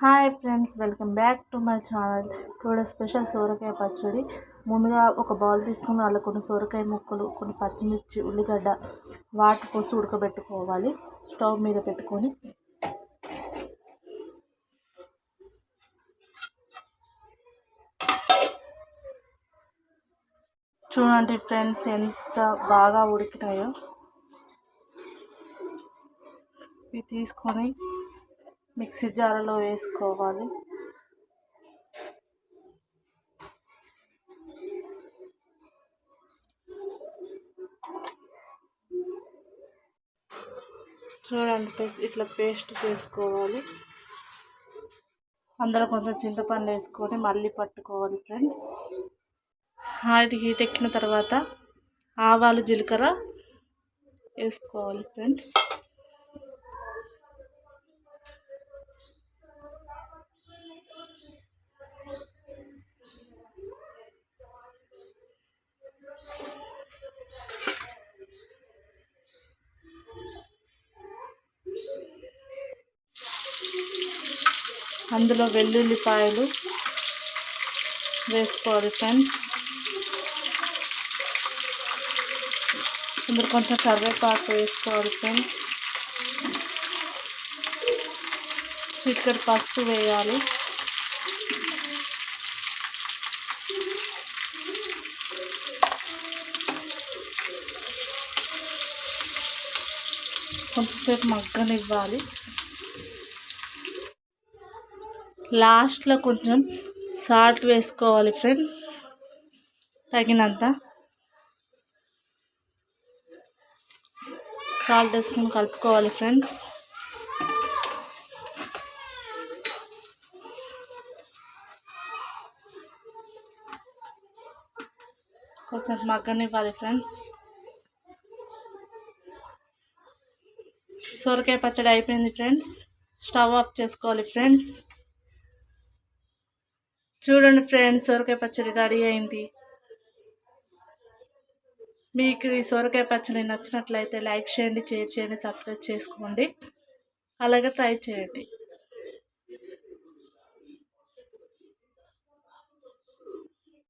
Hi friends, welcome back to my channel. Today special సోరకాయ పచ్చడి. ముందుగా ఒక బౌల్ తీసుకుని అందులో కొన్ని సోరకాయ ముక్కలు, కొన్ని పచ్చిమిర్చి, ఉల్లిగడ్డ వాటర్ పోసి ఉడకబెట్టుకోవాలి. స్టవ్ మీద పెట్టుకొని చూడండి ఫ్రెండ్స్ ఎంత బాగా ఉడికినాయో. ఇవి తీసుకొని మిక్సీ జార్లో వేసుకోవాలి. చూడండి ఫ్రెండ్స్, ఇట్లా పేస్ట్ చేసుకోవాలి. అందులో కొంచెం చింతపండు వేసుకొని మళ్ళీ పట్టుకోవాలి ఫ్రెండ్స్. ఆయిల్ హీట్ ఎక్కిన తర్వాత ఆవాలు, జీలకర్ర వేసుకోవాలి ఫ్రెండ్స్. అందులో వెల్లుల్లిపాయలు వేసుకోవాలి ఫ్రెండ్స్. అందులో కొంచెం కరివేపాకు వేసుకోవాలి ఫ్రెండ్స్. చిటికెడు పసుపు వేయాలి. కొంచెంసేపు మగ్గనివ్వాలి. లాస్ట్లో కొంచెం సాల్ట్ వేసుకోవాలి ఫ్రెండ్స్, తగినంత సాల్ట్ వేసుకొని కలుపుకోవాలి ఫ్రెండ్స్. కొంచెం మగ్గనివ్వాలి ఫ్రెండ్స్. సొరకాయ పచ్చడి అయిపోయింది ఫ్రెండ్స్. స్టవ్ ఆఫ్ చేసుకోవాలి ఫ్రెండ్స్. చూడండి ఫ్రెండ్స్, సొరకాయ పచ్చడి రెడీ అయింది. మీకు ఈ సొరకాయ పచ్చడి నచ్చినట్లయితే లైక్ చేయండి, షేర్ చేయండి, సబ్స్క్రైబ్ చేసుకోండి. అలాగే ట్రై చేయండి.